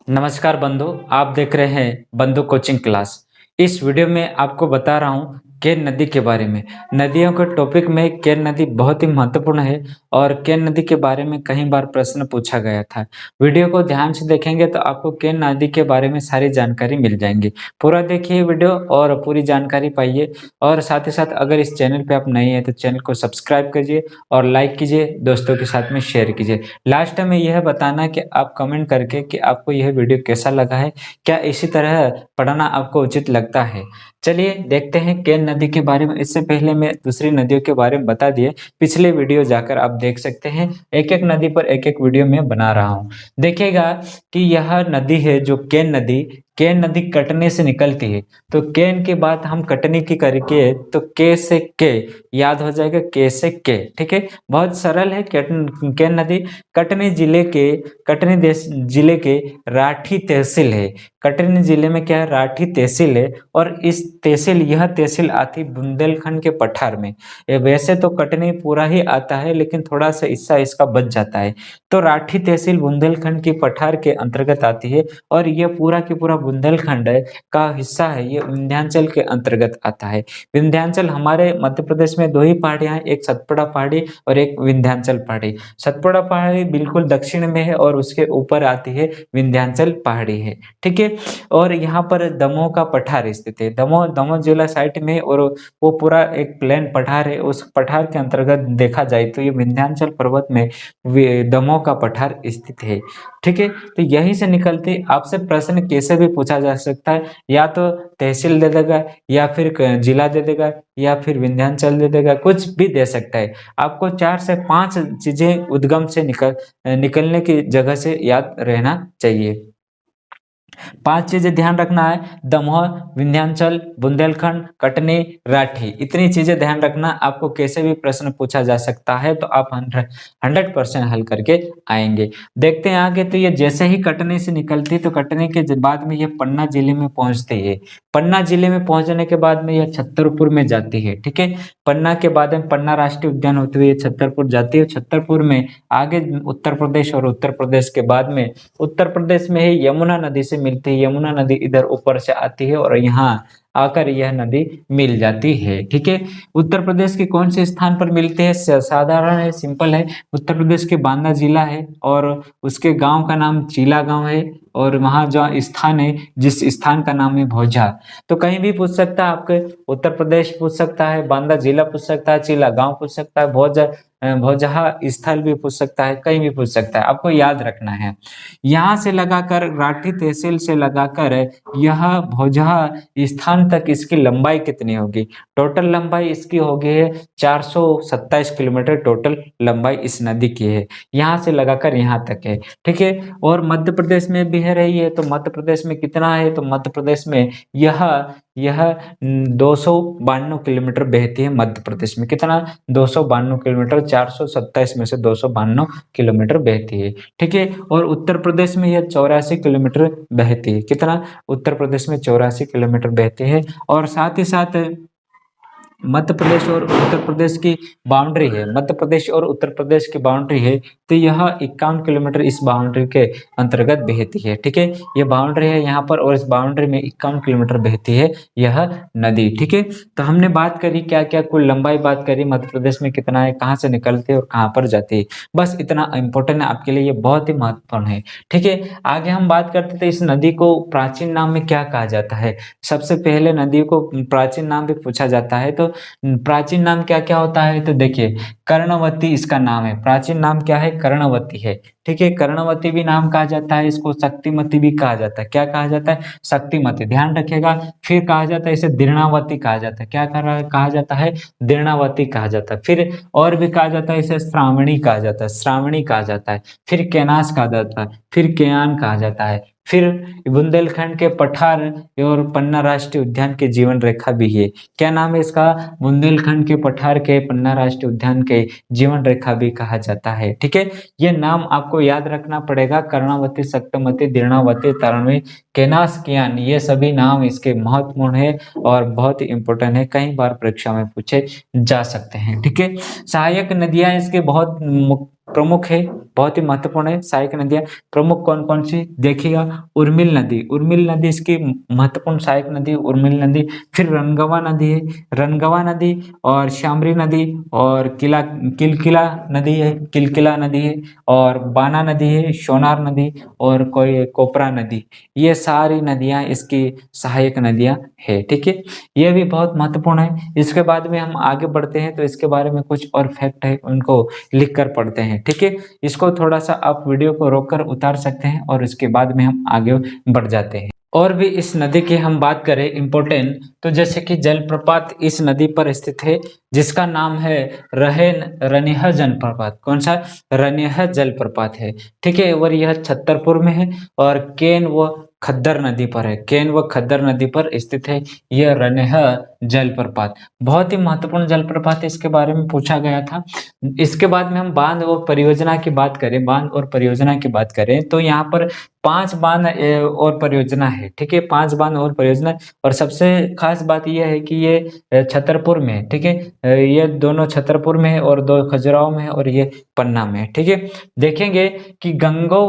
नमस्कार बंधु, आप देख रहे हैं बंधु कोचिंग क्लास। इस वीडियो में आपको बता रहा हूँ केन नदी के बारे में। नदियों के टॉपिक में केन नदी बहुत ही महत्वपूर्ण है और केन नदी के बारे में कई बार प्रश्न पूछा गया था। वीडियो को ध्यान से देखेंगे तो आपको केन नदी के बारे में सारी जानकारी मिल जाएंगी। पूरा देखिए वीडियो और पूरी जानकारी पाइए। और साथ ही साथ अगर इस चैनल पे आप नए हैं तो चैनल को सब्सक्राइब कीजिए और लाइक कीजिए, दोस्तों के साथ में शेयर कीजिए। लास्ट में यह बताना कि आप कमेंट करके कि आपको यह वीडियो कैसा लगा है, क्या इसी तरह पढ़ना आपको उचित लगता है। चलिए देखते हैं केन नदी के बारे में। इससे पहले मैं दूसरी नदियों के बारे में बता दिए, पिछले वीडियो जाकर आप देख सकते हैं। एक एक नदी पर एक एक वीडियो में बना रहा हूँ। देखिएगा कि यह नदी है जो केन नदी कटनी से निकलती है। तो केन के बाद हम कटनी की करके तो के से के याद हो जाएगा, के से के। ठीक है, बहुत सरल है। केन नदी कटनी जिले के राठी तहसील है। कटनी जिले में क्या है, राठी तहसील है। और यह तहसील आती बुंदेलखंड के पठार में। वैसे तो कटनी पूरा ही आता है, लेकिन थोड़ा सा हिस्सा इसका बच जाता है। तो राठी तहसील बुंदेलखंड की पठार के अंतर्गत आती है। और यह पूरा की पूरा बुंदेलखंड का हिस्सा है, ये विंध्याचल के अंतर्गत आता है। विंध्याचल हमारे मध्य प्रदेश में दो ही पहाड़ियां हैं, एक सतपुड़ा पहाड़ी और एक विंध्याचल पहाड़ी। सतपुड़ा पहाड़ी बिल्कुल दक्षिण में है और उसके ऊपर आती है विंध्याचल पहाड़ी है। ठीक है, और यहाँ पर दमोह का पठार स्थित है। दमोह जिला साइड में, और वो पूरा एक प्लेन पठार है। उस पठार के अंतर्गत देखा जाए तो ये विंध्याचल पर्वत में दमोह का पठार स्थित है। ठीक है, तो यहीं से निकलते आपसे प्रश्न कैसे भी पूछा जा सकता है, या तो तहसील दे देगा, या फिर जिला दे देगा, या फिर विंध्याचल दे देगा, कुछ भी दे सकता है। आपको 4 से 5 चीजें उद्गम से निकलने की जगह से याद रहना चाहिए। 5 चीजें ध्यान रखना है, दमोह, विंध्याचल, बुंदेलखंड, कटनी, राठी। इतनी चीजें ध्यान रखना। आपको कैसे भी प्रश्न पूछा जा सकता है तो आप 100% हल करके आएंगे। देखते हैं आगे। तो ये जैसे ही कटनी से निकलती है तो कटनी के बाद में ये पन्ना जिले में पहुंचती है। पन्ना जिले में पहुंचने के बाद में यह छतरपुर में जाती है। ठीक है, पन्ना के बाद में पन्ना राष्ट्रीय उद्यान होते हुए छतरपुर जाती है। छतरपुर में आगे उत्तर प्रदेश, और उत्तर प्रदेश के बाद में उत्तर प्रदेश में ही यमुना नदी से मिलती है। यमुना नदी इधर ऊपर से आती है और यहाँ आकर यह नदी मिल जाती है। ठीक है, उत्तर प्रदेश के कौन से स्थान पर मिलती है, साधारण है, सिंपल है। उत्तर प्रदेश के बांदा जिला है और उसके गांव का नाम चीला गांव है। और वहां जो स्थान है, जिस स्थान का नाम है भोजा। तो कहीं भी पूछ सकता है, आपके उत्तर प्रदेश पूछ सकता है, बांदा जिला पूछ सकता है, चीला गांव पूछ सकता है, भोजहा स्थल भी पूछ सकता है, कहीं भी पूछ सकता है। आपको याद रखना है। यहाँ से लगाकर राठी तहसील से लगाकर यह भोजहा स्थान तक इसकी लंबाई कितनी होगी? टोटल लंबाई इसकी होगी है 427 किलोमीटर। टोटल लंबाई इस नदी की है, यहाँ से लगाकर यहाँ तक है। ठीक है, और मध्य प्रदेश में भी है रही है। तो मध्य प्रदेश में कितना है, तो मध्य प्रदेश में यह 292 किलोमीटर बहती है। मध्य प्रदेश में कितना, 292 किलोमीटर। 427 में से 292 किलोमीटर बहती है। ठीक है, और उत्तर प्रदेश में यह 84 किलोमीटर बहती है। कितना, उत्तर प्रदेश में 84 किलोमीटर बहती है। और साथ ही साथ मध्य प्रदेश और उत्तर प्रदेश की बाउंड्री है, मध्य प्रदेश और उत्तर प्रदेश की बाउंड्री है। तो यह 51 किलोमीटर इस बाउंड्री के अंतर्गत बहती है। ठीक है, यह बाउंड्री है यहाँ पर, और इस बाउंड्री में 51 किलोमीटर बहती है यह नदी। ठीक है, तो हमने बात करी क्या क्या, कुल लंबाई बात करी, मध्य प्रदेश में कितना है, कहाँ से निकलती है और कहाँ पर जाती है। बस इतना इंपॉर्टेंट है आपके लिए, ये बहुत ही महत्वपूर्ण है। ठीक है, आगे हम बात करते थे इस नदी को प्राचीन नाम में क्या कहा जाता है। सबसे पहले नदी को प्राचीन नाम भी पूछा जाता है। तो प्राचीन नाम क्या क्या होता है, तो देखिए कर्णवती इसका नाम है। प्राचीन नाम क्या है, कर्णवती है। ठीक है, कर्णवती भी नाम कहा जाता है, इसको शक्तिमती भी कहा जाता है। क्या कहा जाता है, शक्तिमती, ध्यान रखिएगा। फिर कहा जाता है इसे दीर्णावती कहा जाता है। क्या कहा जाता है, दीर्णावती कहा जाता है। फिर और भी कहा जाता है इसे श्रावणी कहा जाता है, श्रावणी कहा जाता है। फिर केनास कहा जाता है, फिर केयान कहा जाता है। फिर बुंदेलखंड के पठार और पन्ना राष्ट्रीय उद्यान के जीवन रेखा भी है। क्या नाम है इसका, बुंदेलखंड के पठार के पन्ना राष्ट्रीय उद्यान के जीवन रेखा भी कहा जाता है। ठीक है, ये नाम आपको याद रखना पड़ेगा। कर्णावती, शक्तिमती, दीर्णावती, तारणी, केनास, कियान, ये सभी नाम इसके महत्वपूर्ण है और बहुत ही इंपॉर्टेंट है, कई बार परीक्षा में पूछे जा सकते हैं। ठीक है, सहायक नदियां इसके बहुत प्रमुख है। बहुत ही महत्वपूर्ण है सहायक नदियाँ। प्रमुख कौन-कौन सी देखिएगा, उर्मिल नदी इसकी महत्वपूर्ण सहायक नदी उर्मिल नदी, फिर रनगवा नदी है, रनगवा नदी और शामरी नदी और किलकिला किलकिला नदी है और बाना नदी है, सोनार नदी और कोई कोपरा नदी। ये सारी नदियाँ इसकी सहायक नदियाँ है, ठीक है? ये भी बहुत महत्वपूर्ण है। इसके बाद में हम आगे बढ़ते हैं तो इसके बारे में कुछ और फैक्ट है उनको लिख कर पढ़ते हैं, ठीक है? इसको थोड़ा-सा आप वीडियो को रोक कर उतार सकते हैं और इसके बाद में हम आगे बढ़ जाते हैं। और भी इस नदी की हम बात करें इम्पोर्टेंट, तो जैसे कि जलप्रपात इस नदी पर स्थित है जिसका नाम है रनिहा जलप्रपात। कौन सा? रनिहा जलप्रपात है, ठीक है? और यह छतरपुर में है और केन व खद्दर नदी पर है, केन व खद्दर नदी पर स्थित है यह रनिहा जलप्रपात। बहुत ही महत्वपूर्ण जलप्रपात है, इसके बारे में पूछा गया था। इसके बाद में हम बांध और परियोजना की बात करें, बांध और परियोजना की बात करें तो यहाँ पर 5 बांध और परियोजना है, ठीक है? 5 बांध और परियोजना, और सबसे खास बात ये है कि ये छतरपुर में है, ठीक है? ये दोनों छतरपुर में है और 2 खजुराहो में है और ये पन्ना में है, ठीक है? देखेंगे कि गंगो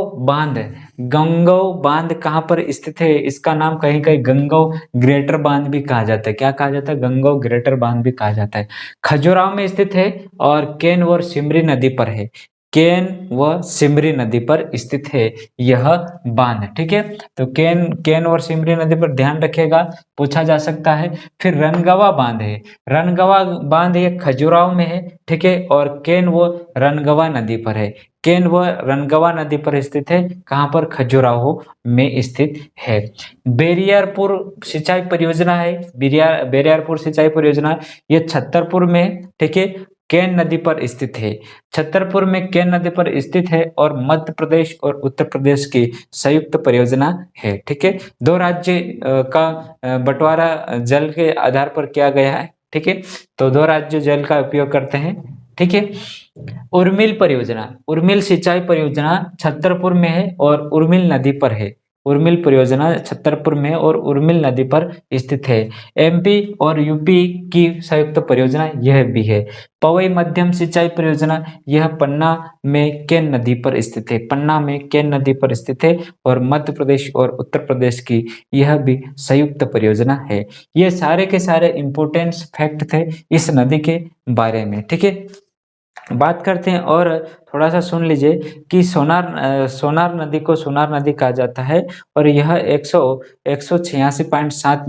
बांध कहाँ पर स्थित है? इसका नाम कहीं-कहीं गंगो ग्रेटर बांध भी कहा जाता है। क्या कहा जाता है? गंगो ग्रेटर बांध भी कहा जाता है। खजुराहो में स्थित है और केन और सिमरी नदी पर है। केन व सिमरी नदी पर स्थित है यह बांध, ठीक है? तो केन और सिमरी नदी पर ध्यान रखिएगा, पूछा जा सकता है। फिर रनगवा बांध है, रनगवा बांध ये खजुराहो में है, ठीक है? और केन व रनगवा नदी पर है। केन व रनगवा नदी पर स्थित है, कहाँ पर? खजुराहो में स्थित है। बेरियारपुर सिंचाई परियोजना है, बेरियारपुर सिंचाई परियोजना, ये छतरपुर में है, ठीक है? केन नदी पर स्थित है। छतरपुर में केन नदी पर स्थित है और मध्य प्रदेश और उत्तर प्रदेश की संयुक्त परियोजना है, ठीक है? 2 राज्य का बंटवारा जल के आधार पर किया गया है, ठीक है? तो 2 राज्य जल का उपयोग करते हैं, ठीक है? उर्मिल सिंचाई परियोजना छतरपुर में है और उर्मिल नदी पर है। उर्मिल परियोजना छतरपुर में और उर्मिल नदी पर स्थित है। एमपी और यूपी की संयुक्त परियोजना यह भी है। पवई मध्यम सिंचाई परियोजना यह पन्ना में केन नदी पर स्थित है, पन्ना में केन नदी पर स्थित है और मध्य प्रदेश और उत्तर प्रदेश की यह भी संयुक्त परियोजना है। ये सारे के सारे इंपॉर्टेंट फैक्ट थे इस नदी के बारे में, ठीक है? बात करते हैं और थोड़ा-सा सुन लीजिए कि सोनार नदी को सोनार नदी कहा जाता है और यह 186.7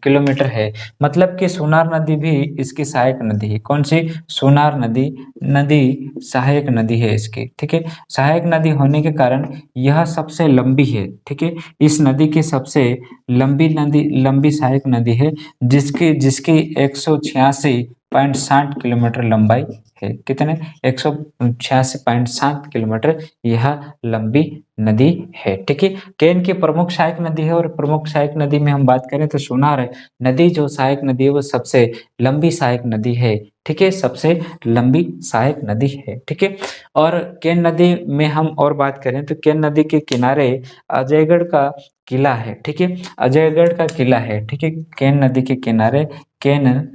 किलोमीटर है। मतलब कि सोनार नदी भी इसकी सहायक नदी है। कौन-सी? सोनार नदी सहायक नदी है इसकी, ठीक है? सहायक नदी होने के कारण यह सबसे लंबी है, ठीक है? इस नदी की सबसे लंबी सहायक नदी है जिसकी 186.60 किलोमीटर लंबाई है। कितने? 186.7 किलोमीटर यह लंबी नदी है, ठीक है? केन की प्रमुख सहायक नदी है और प्रमुख सहायक नदी में हम बात करें तो सोनार नदी जो सहायक नदी है वो सबसे लंबी सहायक नदी है, ठीक है? सबसे लंबी सहायक नदी है, ठीक है? और केन नदी में हम और बात करें तो केन नदी के किनारे अजयगढ़ का किला है, ठीक है? अजयगढ़ का किला है, ठीक है? केन नदी के किनारे केन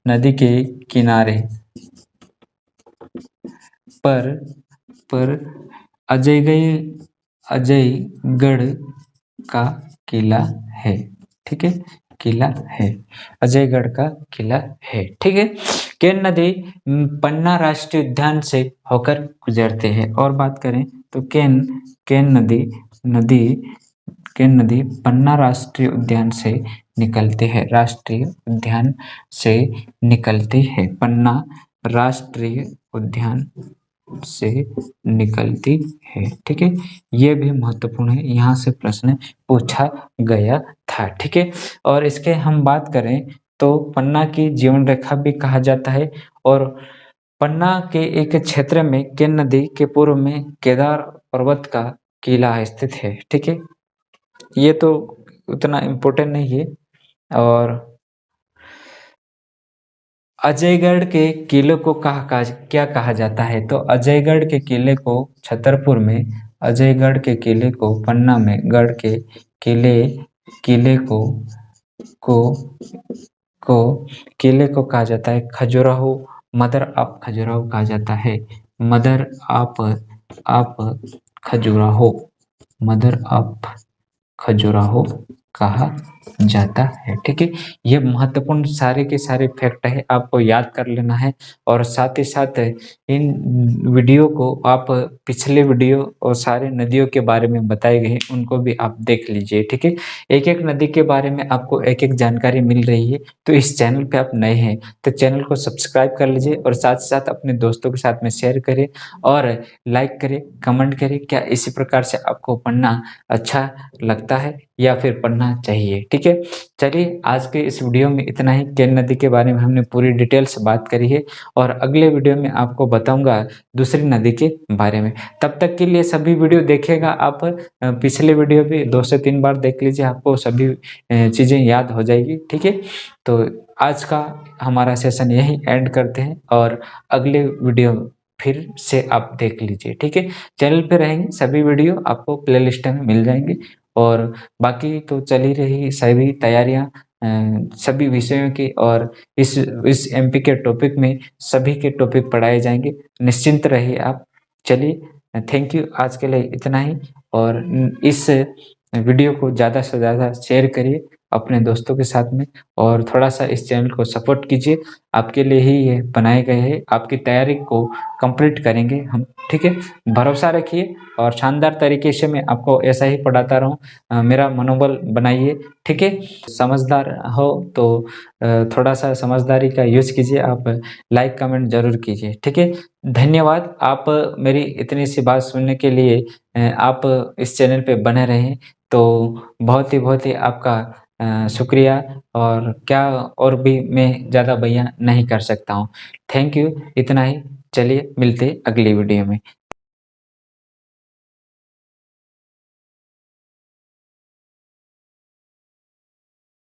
नदी के किनारे पर अजयगढ़ का किला है, ठीक है? किला है, अजयगढ़ का किला है, ठीक है? केन नदी पन्ना राष्ट्रीय उद्यान से होकर गुजरते हैं। और बात करें तो केन नदी पन्ना राष्ट्रीय उद्यान से निकलते हैं, पन्ना राष्ट्रीय उद्यान से निकलती है, ठीक है? ये भी महत्वपूर्ण है, यहाँ से प्रश्न पूछा गया था, ठीक है? और इसके हम बात करें तो पन्ना की जीवन रेखा भी कहा जाता है और पन्ना के एक क्षेत्र में केन नदी के पूर्व में केदार पर्वत का किला स्थित है, ठीक है? ये तो उतना इम्पोर्टेंट नहीं है। और अजयगढ़ के किले को क्या कहा जाता है? तो अजयगढ़ के किले को छतरपुर में, अजयगढ़ के किले को पन्ना में, गढ़ के किले को किले को कहा जाता है खजुराहो मदर ऑफ खजुराहो कहा जाता है। Mother of Khajuraho, mother of Khajuraho कहा जाता है। ठीक है, ये महत्वपूर्ण सारे के सारे फैक्ट है, आपको याद कर लेना है। और साथ ही साथ इन वीडियो को आप पिछले वीडियो और सारे नदियों के बारे में बताए गए हैं उनको भी आप देख लीजिए। ठीक है, एक एक नदी के बारे में आपको एक एक जानकारी मिल रही है। तो इस चैनल पे आप नए हैं तो चैनल को सब्सक्राइब कर लीजिए और साथ ही साथ अपने दोस्तों के साथ में शेयर करें और लाइक करें, कमेंट करें। क्या इसी प्रकार से आपको पढ़ना अच्छा लगता है या फिर पढ़ना चाहिए? ठीक है, चलिए आज के इस वीडियो में इतना ही। केन नदी के बारे में हमने पूरी डिटेल से बात करी है और अगले वीडियो में आपको बताऊंगा दूसरी नदी के बारे में। तब तक के लिए सभी वीडियो देखेगा आप, पिछले वीडियो भी 2 से 3 बार देख लीजिए, आपको सभी चीज़ें याद हो जाएगी। ठीक है, तो आज का हमारा सेशन यही एंड करते हैं और अगले वीडियो फिर से आप देख लीजिए। ठीक है, चैनल पे रहेंगे सभी वीडियो आपको प्लेलिस्ट में मिल जाएंगे और बाकी तो चल ही रही सभी तैयारियां सभी विषयों की और इस एमपी के टॉपिक में सभी के टॉपिक पढ़ाए जाएंगे, निश्चिंत रहिए आप। चलिए, थैंक यू, आज के लिए इतना ही। और इस वीडियो को ज़्यादा से ज़्यादा शेयर करिए अपने दोस्तों के साथ में और थोड़ा सा इस चैनल को सपोर्ट कीजिए। आपके लिए ही ये बनाए गए हैं, आपकी तैयारी को कंप्लीट करेंगे हम। ठीक है, भरोसा रखिए और शानदार तरीके से मैं आपको ऐसा ही पढ़ाता रहूँ। मेरा मनोबल बनाइए। ठीक है, समझदार हो तो थोड़ा सा समझदारी का यूज़ कीजिए, आप लाइक कमेंट ज़रूर कीजिए। ठीक है, धन्यवाद आप मेरी इतनी सी बात सुनने के लिए। आप इस चैनल पे बने रहें तो बहुत ही आपका शुक्रिया। और क्या और भी मैं ज़्यादा बयान नहीं कर सकता हूँ। थैंक यू, इतना ही। चलिए मिलते अगली वीडियो में।